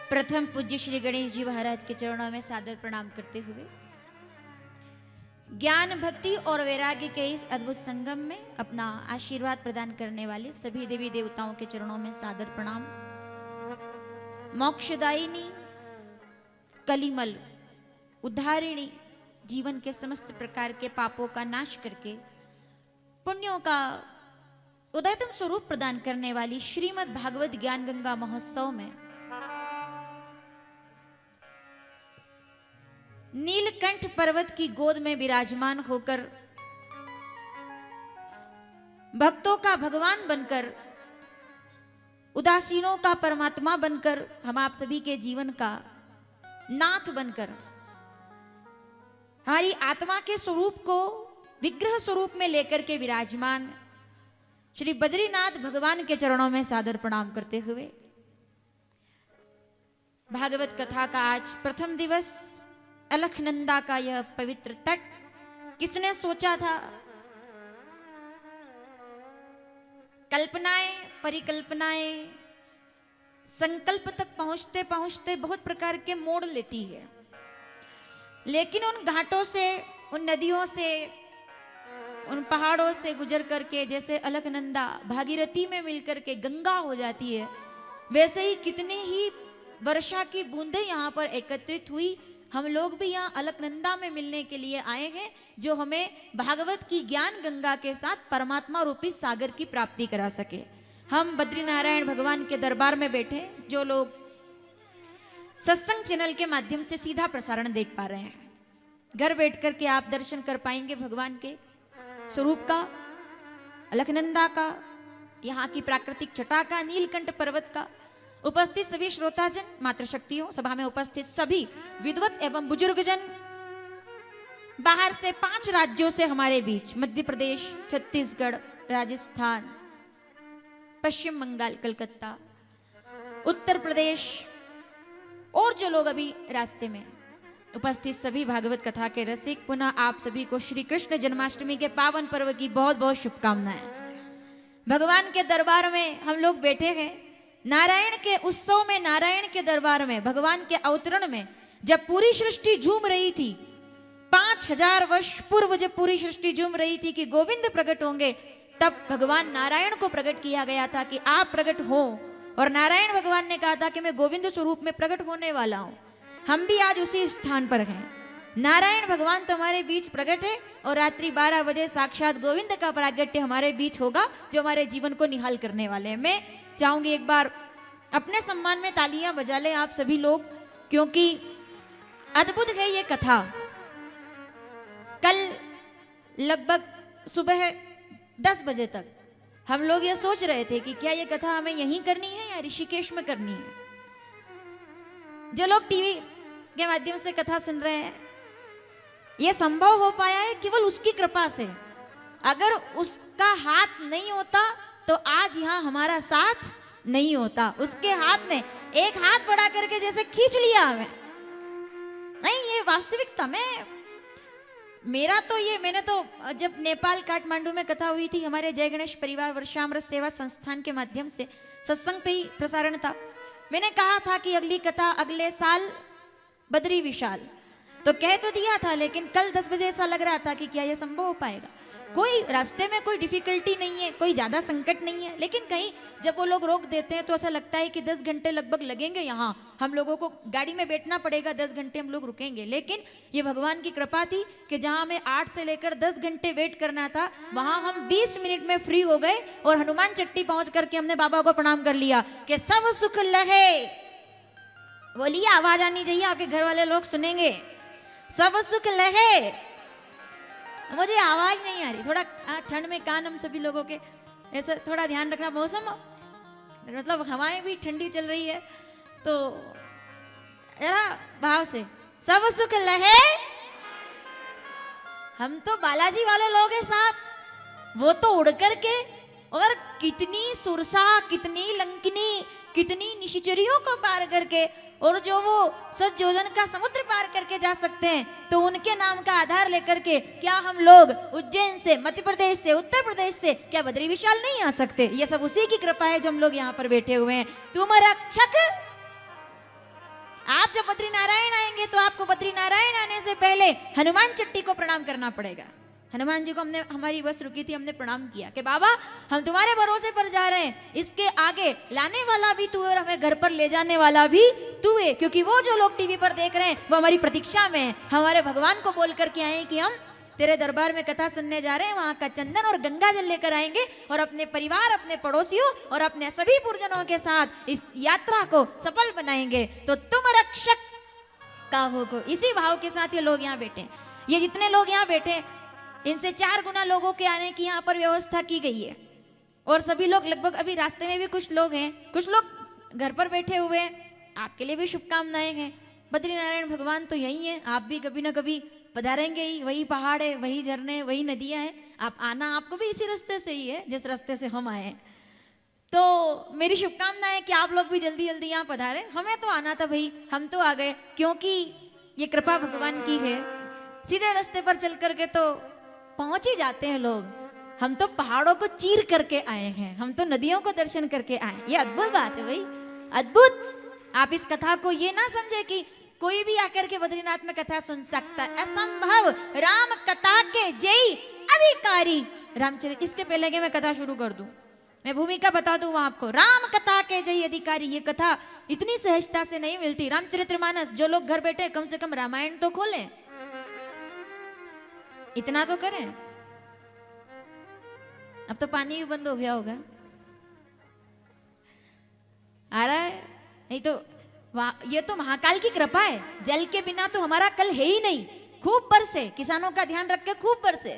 प्रथम पूज्य श्री गणेश जी महाराज के चरणों में सादर प्रणाम करते हुए ज्ञान भक्ति और वैराग्य के इस अद्भुत संगम में अपना आशीर्वाद प्रदान करने वाले सभी देवी देवताओं के चरणों में सादर प्रणाम। मोक्षदायिनी, कलिमल उद्धारिणी, जीवन के समस्त प्रकार के पापों का नाश करके पुण्यों का उदयतम स्वरूप प्रदान करने वाली श्रीमद् भागवत ज्ञान गंगा महोत्सव में नीलकंठ पर्वत की गोद में विराजमान होकर भक्तों का भगवान बनकर, उदासीनों का परमात्मा बनकर, हम आप सभी के जीवन का नाथ बनकर हमारी आत्मा के स्वरूप को विग्रह स्वरूप में लेकर के विराजमान श्री बद्रीनाथ भगवान के चरणों में सादर प्रणाम करते हुए भागवत कथा का आज प्रथम दिवस, अलखनंदा का यह पवित्र तट, किसने सोचा था? कल्पनाएं, परिकल्पनाएं संकल्प तक पहुंचते पहुंचते बहुत प्रकार के मोड़ लेती है, लेकिन उन घाटों से, उन नदियों से, उन पहाड़ों से गुजर करके जैसे अलकनंदा भागीरथी में मिलकर के गंगा हो जाती है, वैसे ही कितनी ही वर्षा की बूंदें यहाँ पर एकत्रित हुई। हम लोग भी यहाँ अलकनंदा में मिलने के लिए आए हैं, जो हमें भागवत की ज्ञान गंगा के साथ परमात्मा रूपी सागर की प्राप्ति करा सके। हम बद्रीनारायण भगवान के दरबार में बैठे, जो लोग सत्संग चैनल के माध्यम से सीधा प्रसारण देख पा रहे हैं, घर बैठ कर के आप दर्शन कर पाएंगे भगवान के स्वरूप का, अलकनंदा का, यहाँ की प्राकृतिक छटा का, नीलकंठ पर्वत का। उपस्थित सभी श्रोताजन, मातृशक्तियों, सभा में उपस्थित सभी विद्वत एवं बुजुर्गजन, बाहर से 5 राज्यों से हमारे बीच, मध्य प्रदेश, छत्तीसगढ़, राजस्थान, पश्चिम बंगाल, कलकत्ता, उत्तर प्रदेश और जो लोग अभी रास्ते में उपस्थित सभी भागवत कथा के रसिक, पुनः आप सभी को श्री कृष्ण जन्माष्टमी के पावन पर्व की बहुत बहुत शुभकामनाएं। भगवान के दरबार में हम लोग बैठे हैं, नारायण के उत्सव में, नारायण के दरबार में, भगवान के अवतरण में जब पूरी सृष्टि झूम रही थी, 5000 वर्ष पूर्व जब पूरी सृष्टि झूम रही थी कि गोविंद प्रकट होंगे, तब भगवान नारायण को प्रकट किया गया था कि आप प्रकट हो, और नारायण भगवान ने कहा था कि मैं गोविंद स्वरूप में प्रकट होने वाला हूं। हम भी आज उसी स्थान पर हैं। नारायण भगवान तो हमारे बीच प्रकट है और रात्रि 12 बजे साक्षात गोविंद का प्रागट्य हमारे बीच होगा, जो हमारे जीवन को निहाल करने वाले हैं। मैं चाहूंगी एक बार अपने सम्मान में तालियां बजा लें आप सभी लोग, क्योंकि अद्भुत है ये कथा। कल लगभग सुबह 10 बजे तक हम लोग ये सोच रहे थे कि क्या ये कथा हमें यहीं करनी है या ऋषिकेश में करनी है। जो लोग टीवी के माध्यम से कथा सुन रहे हैं, ये संभव हो पाया है केवल उसकी कृपा से। अगर उसका हाथ नहीं होता तो आज यहाँ हमारा साथ नहीं होता। उसके हाथ ने एक हाथ बढ़ा करके जैसे खींच लिया हमें। नहीं, ये वास्तविकता में मेरा तो ये, मैंने तो जब नेपाल काठमांडू में कथा हुई थी, हमारे जय गणेश परिवार वर्षामृत सेवा संस्थान के माध्यम से सत्संग पे ही प्रसारण था, मैंने कहा था कि अगली कथा अगले साल बद्री विशाल, तो कह तो दिया था, लेकिन कल 10 बजे ऐसा लग रहा था कि क्या यह संभव हो पाएगा। कोई रास्ते में कोई डिफिकल्टी नहीं है, कोई ज्यादा संकट नहीं है, लेकिन कहीं जब वो लोग रोक देते हैं तो ऐसा लगता है कि 10 घंटे लगभग लगेंगे, यहाँ हम लोगों को गाड़ी में बैठना पड़ेगा, 10 घंटे हम लोग रुकेंगे। लेकिन ये भगवान की कृपा थी कि जहाँ हमें 8 से लेकर 10 घंटे वेट करना था, वहां हम 20 मिनट में फ्री हो गए और हनुमान चट्टी पहुंच करके हमने बाबा को प्रणाम कर लिया कि सब सुख लहे। बोलिए, आवाज आनी चाहिए, आपके घर वाले लोग सुनेंगे। सब सुख लहे। मुझे आवाज नहीं आ रही, थोड़ा ठंड में कान हम सभी लोगों के ऐसा थोड़ा ध्यान रखना। मौसम मतलब हवाएं भी ठंडी चल रही है, तो जरा भाव से सब सुख लहे। हम तो बालाजी वाले लोग हैं साहब, वो तो उड़ करके और कितनी सुरसा, कितनी लंकिनी, कितनी निशिचरियों को पार करके, और जो वो 7 योजन का समुद्र पार करके जा सकते हैं, तो उनके नाम का आधार लेकर के क्या हम लोग उज्जैन से, मध्य प्रदेश से, उत्तर प्रदेश से क्या बद्री विशाल नहीं आ सकते? ये सब उसी की कृपा है जो हम लोग यहाँ पर बैठे हुए हैं। तुम रक्षक, आप जब बद्री नारायण आएंगे तो आपको बद्री नारायण आने से पहले हनुमान चट्टी को प्रणाम करना पड़ेगा। हनुमान जी को हमने, हमारी बस रुकी थी, हमने प्रणाम किया कि बाबा हम तुम्हारे भरोसे पर जा रहे हैं, इसके आगे लाने वाला भी तू है और हमें घर पर ले जाने वाला भी तू है, क्योंकि वो जो लोग टीवी पर देख रहे हैं वो हमारी प्रतीक्षा में है। हमारे भगवान को बोल करके आए कि हम तेरे दरबार में कथा सुनने जा रहे हैं, वहां का चंदन और गंगा जल लेकर आएंगे और अपने परिवार, अपने पड़ोसियों और अपने सभी पुरजनों के साथ इस यात्रा को सफल बनाएंगे। तो तुम रक्षक का होगो। इसी भाव के साथ ये लोग यहाँ बैठे, ये जितने लोग यहाँ बैठे, इनसे 4 गुना लोगों के आने की यहाँ पर व्यवस्था की गई है। और सभी लोग लगभग, अभी रास्ते में भी कुछ लोग हैं, कुछ लोग घर पर बैठे हुए हैं, आपके लिए भी शुभकामनाएं हैं। बद्रीनारायण भगवान तो यही है, आप भी कभी ना कभी पधारेंगे ही, वही पहाड़ है, वही झरने, वही नदियां हैं, आप आना आपको भी इसी रास्ते से ही है जिस रास्ते से हम आए हैं। तो मेरी शुभकामनाएं कि आप लोग भी जल्दी जल्दी यहाँ पधारे। हमें तो आना था भाई, हम तो आ गए, क्योंकि ये कृपा भगवान की है। सीधे रास्ते पर चल करके तो पहुंच ही जाते हैं लोग, हम तो पहाड़ों को चीर करके आए हैं, हम तो नदियों को दर्शन करके आए। ये अद्भुत बात है भाई, अद्भुत। आप इस कथा को ये ना समझे कि कोई भी आकर के बद्रीनाथ में कथा सुन सकता है, असंभव। राम कथा के जय अधिकारी रामचरित। इसके पहले कि मैं कथा शुरू कर दूं, मैं भूमिका बता दूं आपको। राम कथा के जय अधिकारी, ये कथा इतनी सहजता से नहीं मिलती। रामचरितमानस, जो लोग घर बैठे कम से कम रामायण तो खोलें, इतना तो करें। अब तो पानी भी बंद हो गया होगा, आ रहा है नहीं तो ये तो महाकाल की कृपा है। जल के बिना तो हमारा कल है ही नहीं। खूब बरसे, किसानों का ध्यान रख के खूब बरसे।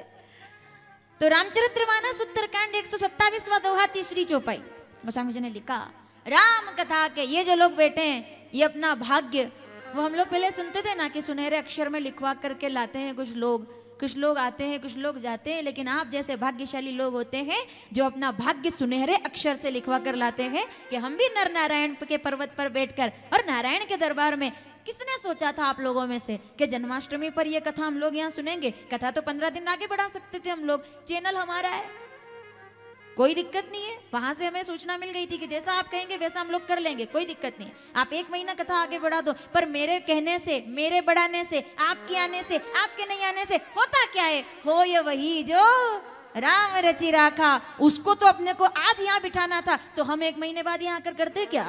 तो रामचरितमानस उत्तरकांड 127वां दोहा, तीसरी चौपाई, गोस्वामी जी ने लिखा, राम कथा के ये जो लोग बैठे हैं, ये अपना भाग्य, वो हम लोग पहले सुनते थे ना कि सुनहरे अक्षर में लिखवा करके लाते हैं कुछ लोग, कुछ लोग आते हैं, कुछ लोग जाते हैं, लेकिन आप जैसे भाग्यशाली लोग होते हैं जो अपना भाग्य सुनहरे अक्षर से लिखवा कर लाते हैं कि हम भी नर नारायण के पर्वत पर बैठकर और नारायण के दरबार में। किसने सोचा था आप लोगों में से कि जन्माष्टमी पर यह कथा हम लोग यहाँ सुनेंगे? कथा तो 15 दिन आगे बढ़ा सकते थे हम लोग, चैनल हमारा है, कोई दिक्कत नहीं है। वहां से हमें सूचना मिल गई थी कि जैसा आप कहेंगे वैसा हम लोग कर लेंगे, कोई दिक्कत नहीं है। आप 1 महीना कथा आगे बढ़ा दो, पर मेरे कहने से, मेरे बढ़ाने से, आपके आने से, आपके नहीं आने से होता क्या है? हो ये वही जो राम रचि राखा, उसको तो अपने को आज यहाँ बिठाना था, तो हम 1 महीने बाद यहाँ आकर करते क्या?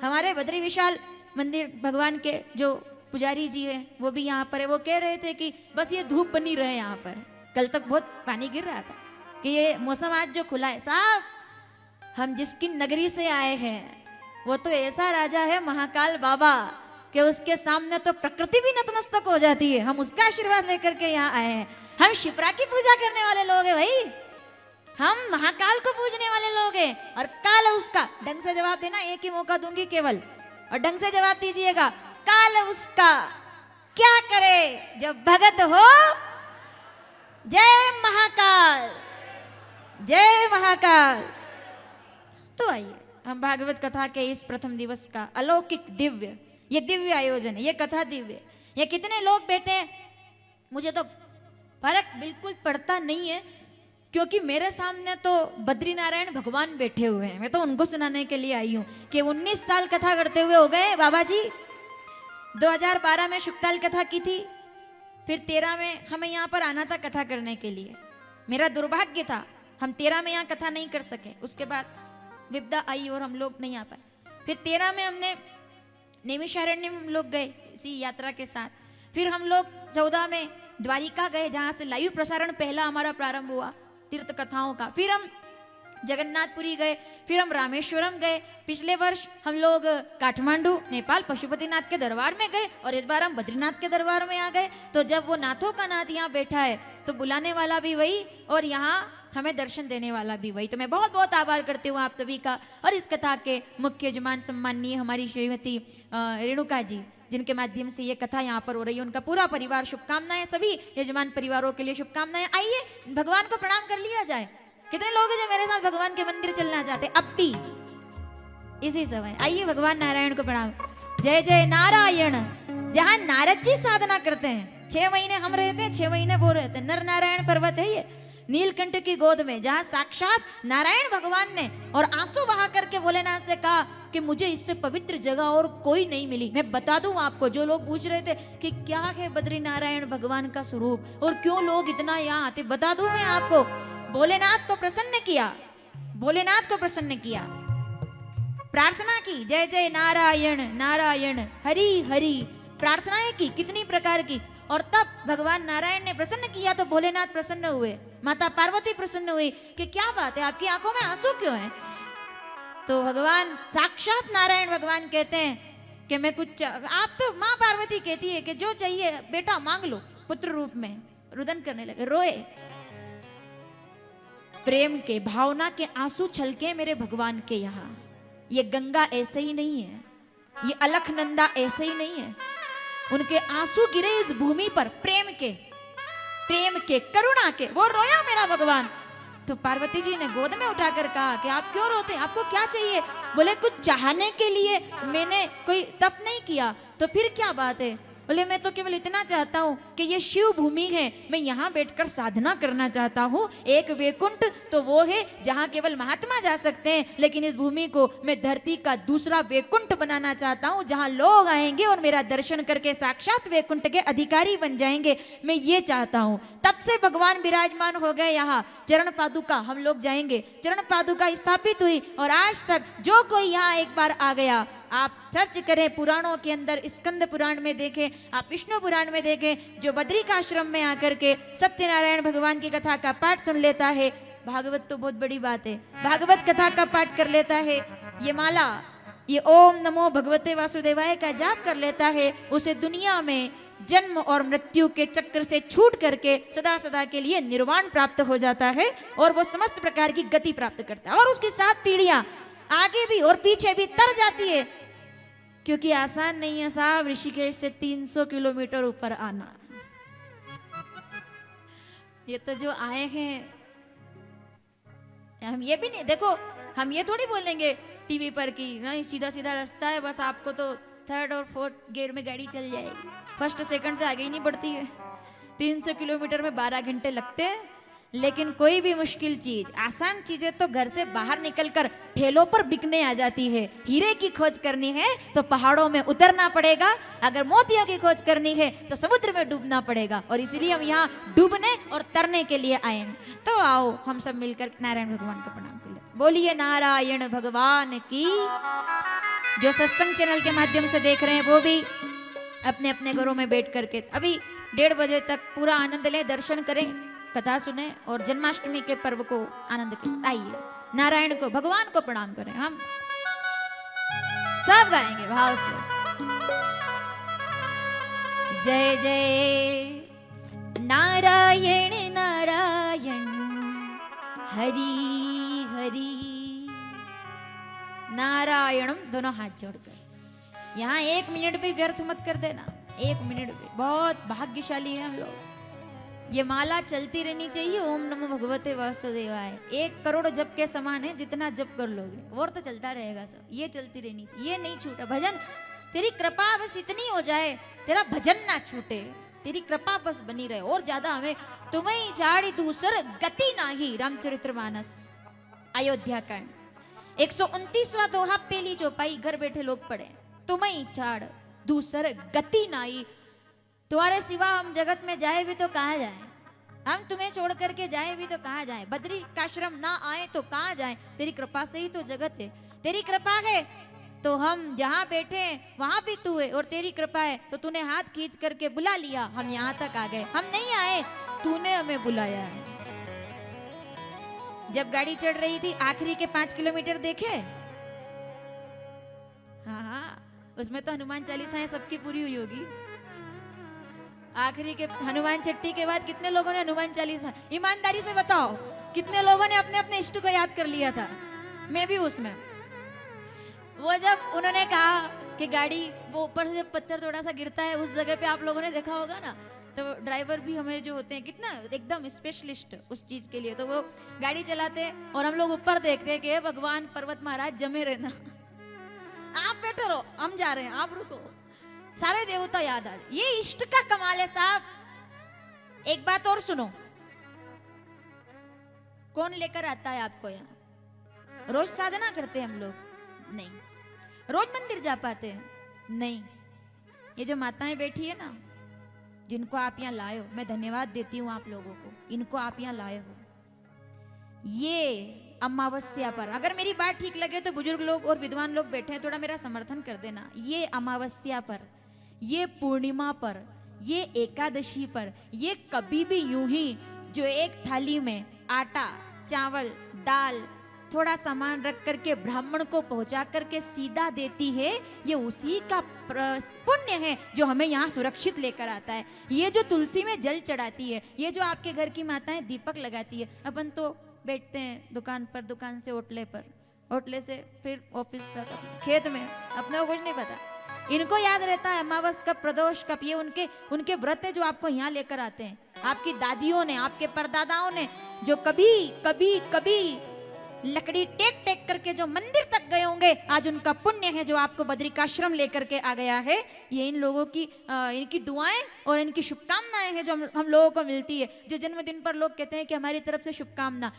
हमारे बद्री विशाल मंदिर भगवान के जो पुजारी जी है वो भी यहाँ पर है। वो कह रहे थे कि बस ये धूप बनी रहे यहाँ पर। कल तक बहुत पानी गिर रहा था कि ये मौसम आज जो खुला है। साहब, हम जिसकी नगरी से आए हैं वो तो ऐसा राजा है महाकाल बाबा कि उसके सामने तो प्रकृति भी नतमस्तक हो जाती है। हम उसका आशीर्वाद लेकर के यहाँ आए हैं। हम शिप्रा की पूजा करने वाले लोग हैं भाई, हम महाकाल को पूजने वाले लोग हैं। और काल उसका, ढंग से जवाब देना, एक ही मौका दूंगी केवल, और ढंग से जवाब दीजिएगा। काल उसका क्या करे जब भगत हो। जय महाकाल, जय महाकाल। तो आइए हम भागवत कथा के इस प्रथम दिवस का अलौकिक दिव्य, ये दिव्य आयोजन है, ये कथा दिव्य। ये कितने लोग बैठे हैं मुझे तो फर्क बिल्कुल पड़ता नहीं है, क्योंकि मेरे सामने तो बद्री नारायण भगवान बैठे हुए हैं। मैं तो उनको सुनाने के लिए आई हूँ कि 19 साल कथा करते हुए हो गए बाबा जी। 2012 में शुक्ताल कथा की थी, फिर 13 में हमें यहाँ पर आना था कथा करने के लिए। मेरा दुर्भाग्य था, हम 13 में यहाँ कथा नहीं कर सके। उसके बाद विपदा आई और हम लोग नहीं आ पाए। फिर 13 में हमने नैमिषारण्य में हम लोग गए इसी यात्रा के साथ। फिर हम लोग 14 में द्वारिका गए, जहाँ से लाइव प्रसारण पहला हमारा प्रारंभ हुआ तीर्थ कथाओं का। फिर हम जगन्नाथपुरी गए, फिर हम रामेश्वरम गए। पिछले वर्ष हम लोग काठमांडू नेपाल पशुपतिनाथ के दरबार में गए, और इस बार हम बद्रीनाथ के दरबार में आ गए। तो जब वो नाथों का नाथ यहाँ बैठा है तो बुलाने वाला भी वही और यहाँ हमें दर्शन देने वाला भी वही। तो मैं बहुत बहुत आभार करती हूँ आप सभी का। और इस कथा के मुख्य यजमान सम्माननीय हमारी श्रीमती रेणुका जी, जिनके माध्यम से ये कथा यहाँ पर हो रही है, उनका पूरा परिवार, शुभकामनाएं सभी यजमान परिवारों के लिए, शुभकामनाएं। आइए भगवान को प्रणाम कर लिया जाए। कितने लोग हैं जो मेरे साथ भगवान के मंदिर चलना चाहते? अब भी इसी समय आइए भगवान नारायण को प्रणाम। जय जय नारायण। जहां नारद जी साधना करते हैं, 6 महीने हम रहते हैं, 6 महीने वो रहते हैं। नर नारायण पर्वत है ये नीलकंठ की गोद में, जहां साक्षात नारायण भगवान ने और आंसू बहा करके भोलेनाथ से कहा कि मुझे इससे पवित्र जगह और कोई नहीं मिली। मैं बता दूं आपको, जो लोग पूछ रहे थे कि क्या है बद्री नारायण भगवान का स्वरूप और क्यों लोग इतना यहाँ आते, बता दूं मैं आपको। भोलेनाथ को प्रसन्न किया, भोलेनाथ को प्रसन्न किया, प्रार्थना की, जय जय नारायण नारायण हरि हरि, प्रार्थनाएं की कितनी प्रकार की। और तब भगवान नारायण ने प्रसन्न किया तो भोलेनाथ प्रसन्न हुए, माता पार्वती प्रसन्न हुई कि क्या बात है, आपकी आंखों में आंसू क्यों हैं? तो भगवान साक्षात नारायण भगवान कहते हैं कि मैं कुछ, आप तो माँ पार्वती कहती है कि जो चाहिए बेटा मांग लो, पुत्र रूप में। रुदन करने लगे, रोए, प्रेम के, भावना के आंसू छलके मेरे भगवान के यहाँ। ये गंगा ऐसे ही नहीं है, ये अलखनंदा ऐसे ही नहीं है। उनके आंसू गिरे इस भूमि पर प्रेम के, करुणा के। वो रोया मेरा भगवान। तो पार्वती जी ने गोद में उठाकर कहा कि आप क्यों रोते हैं, आपको क्या चाहिए? बोले कुछ चाहने के लिए मैंने कोई तप नहीं किया। तो फिर क्या बात है? बोले मैं तो केवल इतना चाहता हूँ कि ये शिव भूमि है, मैं यहाँ बैठकर साधना करना चाहता हूँ। एक वैकुंठ तो वो है जहाँ केवल महात्मा जा सकते हैं, लेकिन इस भूमि को मैं धरती का दूसरा वैकुंठ बनाना चाहता हूँ, जहाँ लोग आएंगे और मेरा दर्शन करके साक्षात वैकुंठ के अधिकारी बन जाएंगे। मैं ये चाहता हूँ। तब से भगवान विराजमान हो गए यहाँ। चरण पादुका हम लोग जाएंगे, चरण पादुका स्थापित हुई और आज तक जो कोई यहाँ एक बार आ गया, आप सर्च करें पुराणों के अंदर, स्कंद पुराण में देखें, आप विष्णु पुराण में देखें, जो बद्रिकाश्रम में आकर के सत्यनारायण भगवान की कथा का पाठ सुन लेता है, भागवत तो बहुत बड़ी बात है, भागवत कथा का पाठ कर लेता है, ये माला, ये ओम नमो भगवते वासुदेवाय का जाप कर लेता है, उसे दुनिया में जन्म और मृत्यु के चक्र से छूट करके सदा सदा के लिए निर्वाण प्राप्त हो जाता है और वो समस्त प्रकार की गति प्राप्त करता है। और उसकी 7 पीढ़ियां आगे भी और पीछे भी तर जाती है, क्योंकि आसान नहीं है साहब ऋषिकेश से 300 किलोमीटर ऊपर आना। ये तो जो आए हैं, हम ये भी नहीं देखो, हम ये थोड़ी बोलेंगे टीवी पर कि नहीं सीधा सीधा रास्ता है, बस आपको तो थर्ड और फोर्थ गियर में गाड़ी चल जाएगी, फर्स्ट सेकंड से आगे ही नहीं बढ़ती है। 300 किलोमीटर में 12 घंटे लगते हैं। लेकिन कोई भी मुश्किल चीज, आसान चीजें तो घर से बाहर निकलकर ठेलों पर बिकने आ जाती है। हीरे की खोज करनी है तो पहाड़ों में उतरना पड़ेगा, अगर मोतियों की खोज करनी है तो समुद्र में डूबना पड़ेगा। और इसीलिए हम यहाँ डूबने और तरने के लिए आए हैं। तो आओ हम सब मिलकर नारायण भगवान का प्रणाम कर ले। बोलिए नारायण भगवान की। जो सत्संग चैनल के माध्यम से देख रहे हैं वो भी अपने अपने घरों में बैठ करके अभी 1:30 बजे तक पूरा आनंद लें, दर्शन करें, कथा सुने और जन्माष्टमी के पर्व को आनंद के साथ आइए नारायण को, भगवान को प्रणाम करें। हम सब गाएंगे भाव से। जय जय नारायण नारायण हरि हरि नारायणम, दोनों हाथ जोड़कर। यहाँ 1 मिनट भी व्यर्थ मत कर देना, 1 मिनट भी। बहुत भाग्यशाली है हम लोग। ये माला चलती रहनी चाहिए। ओम नमो भगवते वासुदेवाय 1 करोड़ जप के समान है, जितना जप कर लोगे और तो चलता रहेगा सब। ये चलती रहनी, ये नहीं छूटा भजन। तेरी कृपा बस इतनी हो जाए, तेरा भजन ना छूटे, तेरी कृपा बस बनी रहे। और ज्यादा हमें तुम्हें छाड़ी दूसर गति नाही। रामचरितमानस अयोध्या कांड 129वां दोहा पहली चौपाई, घर बैठे लोग पढ़े। तुम्हें छाड़ दूसर गति नाही। तुम्हारे सिवा हम जगत में जाए भी तो कहाँ जाए, हम तुम्हें छोड़ करके जाए भी तो कहाँ जाए, बद्री काश्रम ना आए तो कहाँ जाए। तेरी कृपा से ही तो जगत है, तेरी कृपा है तो हम जहाँ बैठे हैं वहां भी तू है। और तेरी कृपा है तो तूने हाथ खींच करके बुला लिया, हम यहाँ तक आ गए। हम नहीं आए, तूने हमें बुलाया है। जब गाड़ी चढ़ रही थी आखिरी के 5 किलोमीटर देखे, हाँ हाँ, उसमें तो हनुमान चालीसाएं सबकी पूरी हुई होगी। आखिरी के हनुमान चट्टी के बाद कितने लोगों ने हनुमान चालीसा, ईमानदारी से बताओ कितने लोगों ने अपने अपने इष्ट को याद कर लिया था। मैं भी उसमें। वो जब उन्होंने कहा कि गाड़ी वो ऊपर से जब पत्थर थोड़ा सा गिरता है उस जगह पे, आप लोगों ने देखा होगा ना, तो ड्राइवर भी हमारे जो होते हैं कितना एकदम स्पेशलिस्ट उस चीज के लिए, तो वो गाड़ी चलाते हैं और हम लोग ऊपर देखते हैं कि भगवान पर्वत महाराज जमे रहना, आप बैठे रहो, हम जा रहे हैं, आप रुको। सारे देवता याद आ, ये इष्ट का कमाल है साहब। एक बात और सुनो, कौन लेकर आता है आपको यहाँ? रोज साधना करते हैं हम लोग? नहीं। रोज मंदिर जा पाते हैं? नहीं। ये जो माताएं बैठी है ना, जिनको आप यहाँ लाए हो, मैं धन्यवाद देती हूँ आप लोगों को, इनको आप यहाँ लाए हो। ये अमावस्या पर, अगर मेरी बात ठीक लगे तो बुजुर्ग लोग और विद्वान लोग बैठे हैं, थोड़ा मेरा समर्थन कर देना। ये अमावस्या पर, ये पूर्णिमा पर, ये एकादशी पर, ये कभी भी यूं ही जो एक थाली में आटा, चावल, दाल, थोड़ा सामान रख करके ब्राह्मण को पहुंचा करके सीधा देती है, ये उसी का पुण्य है जो हमें यहाँ सुरक्षित लेकर आता है। ये जो तुलसी में जल चढ़ाती है, ये जो आपके घर की माताएं दीपक लगाती है, अपन तो बैठते हैं दुकान पर, दुकान से होटले पर, होटले से फिर ऑफिस तक, खेत में, अपने को कुछ नहीं पता। इनको याद रहता है अमावस कब, प्रदोष कब। ये उनके व्रत है जो आपको यहाँ लेकर आते हैं। आपकी दादियों ने, आपके परदादाओं ने जो कभी लकड़ी टेक टेक करके जो मंदिर तक गए होंगे, आज उनका पुण्य है जो आपको बद्रिकाश्रम लेकर के आ गया है। ये इन लोगों की इनकी दुआएं और इनकी शुभकामनाएं हैं जो हम लोगों को मिलती है। जो जन्मदिन पर लोग कहते हैं कि हमारी तरफ से शुभकामना,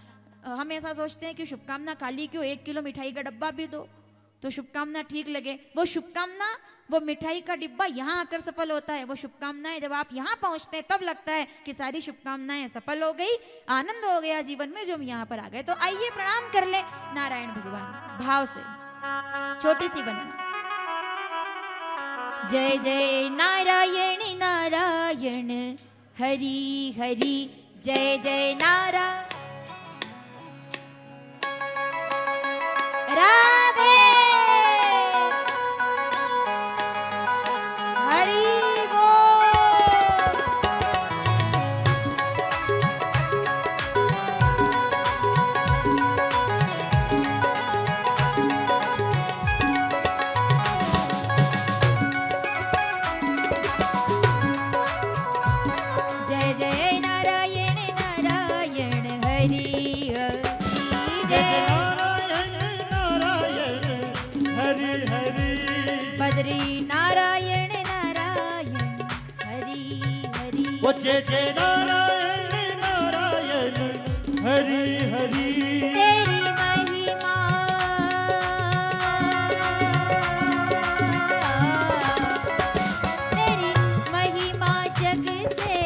हम ऐसा सोचते हैं कि शुभकामना खाली क्यों, 1 किलो मिठाई का डब्बा भी दो तो शुभकामना ठीक लगे। वो शुभकामना, वो मिठाई का डिब्बा यहाँ आकर सफल होता है। वो शुभकामनाएं जब आप यहाँ पहुँचते हैं तब लगता है कि सारी शुभकामनाएं सफल हो गई, आनंद हो गया जीवन में, जो हम यहाँ पर आ गए। तो आइए प्रणाम कर ले नारायण भगवान भाव से, छोटी सी बनना। जय जय नारायण नारायण हरि हरि, जय जय नारायण राधे हरि बोल। जय जय नारायण नारायण वो जय जय नारायण नारायण हरि हरि तेरी महिमा तेरी महिमा जग से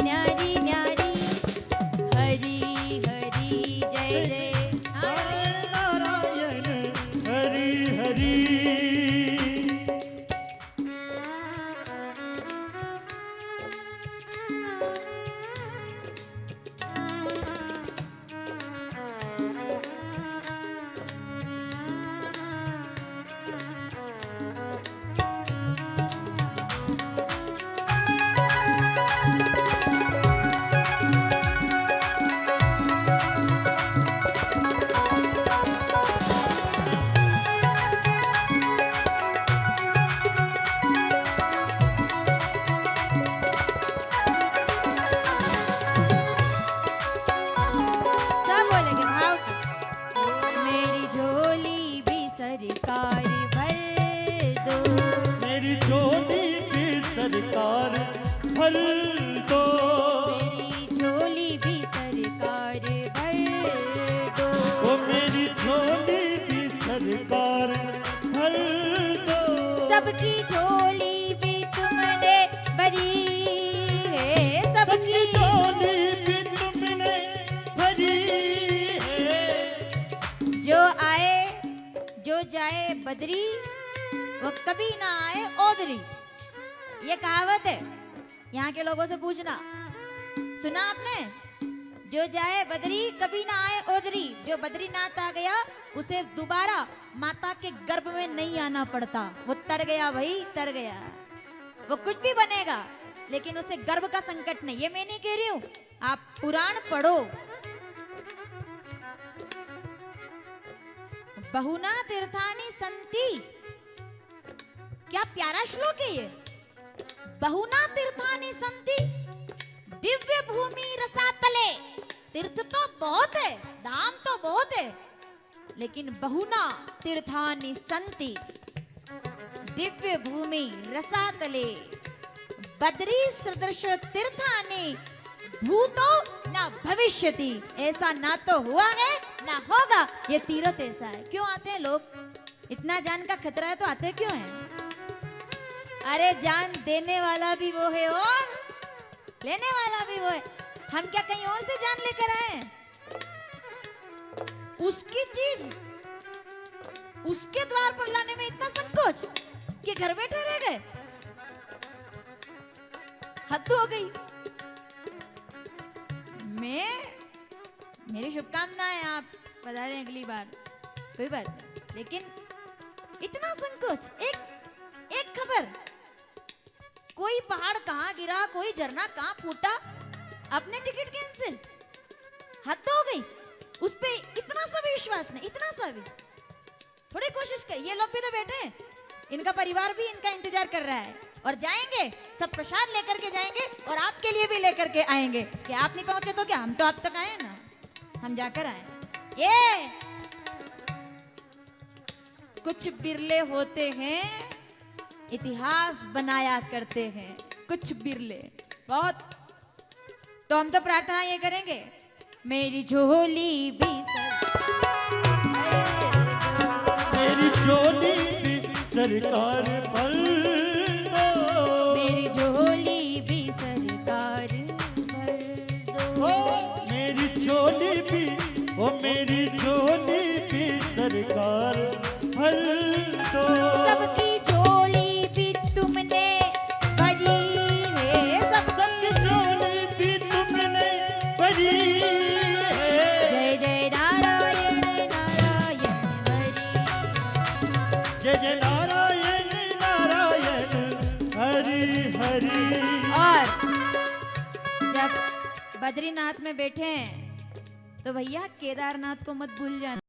न्यारी न्यारी हरि हरि जय जय नारायण हरि हरि सब बोलेंगे भाव से। मेरी झोली भी सरकार भर दो मेरी झोली भी सरकार भर दो मेरी झोली भी सरकार भर दो वो मेरी झोली भी सरकार भर दो सबकी झोली भी तुमने भरी है सबकी झोली भी तुमने भरी है जो आए जो जाए बदरी वो कभी ना आए ओदरी ये कहावत है यहाँ के लोगों से पूछना सुना आपने जो जाए बदरी कभी ना आए ओदरी जो बद्रीनाथ आ गया उसे दोबारा माता के गर्भ में नहीं आना पड़ता वो तर गया भाई तर गया वो कुछ भी बनेगा लेकिन उसे गर्भ का संकट नहीं ये मैं नहीं कह रही हूं आप पुराण पढ़ो बहुना तीर्थानि संति क्या प्यारा श्लोक है ये बहुना तीर्थानि संति दिव्य भूमि रसातले तीर्थ तो बहुत है धाम तो बहुत है लेकिन बहुना तीर्थानि संति दिव्य भूमि रसातले बद्री सदृश तीर्थानि भूतो न भविष्यति ऐसा ना तो हुआ है ना होगा ये तीर्थ ऐसा है क्यों आते हैं लोग इतना जान का खतरा है तो आते क्यों हैं अरे जान देने वाला भी वो है और लेने वाला भी वो है हम क्या कहीं और से जान लेकर आए हैं उसकी चीज उसके द्वार पर लाने में इतना संकोच कि घर बैठे रह गए हद हो गई मेरी शुभकामनाएं आप पधारें अगली बार कोई बात नहीं लेकिन इतना संकोच एक खबर कोई पहाड़ कहाँ गिरा कोई झरना कहाँ फूटा अपने टिकट कैंसिल हद हो गई उस पे इतना सा भी विश्वास नहीं इतना सा भी थोड़ी कोशिश कर ये लोग भी तो बैठे हैं इनका परिवार भी इनका इंतजार कर रहा है और जाएंगे सब प्रसाद लेकर के जाएंगे और आपके लिए भी लेकर के आएंगे कि आप नहीं पहुंचे तो क्या हम तो आप तक आए ना हम जाकर आए ये कुछ बिरले होते हैं इतिहास बनाया करते हैं कुछ बिरले बहुत तो हम तो प्रार्थना ये करेंगे मेरी झोली भी मेरी झोली भी सरकार भर दो मेरी झोली भी सरकार भर दो मेरी झोली भी ओ मेरी झोली भी सरकार भर दो सबकी झोली भी तुमने भरी है सबकी झोली भी तुमने भरी है जय जय नारायण नारायण हरि जय जय नारायण नारायण हरि हरि और जब बद्रीनाथ में बैठे हैं तो भैया केदारनाथ को मत भूल जाना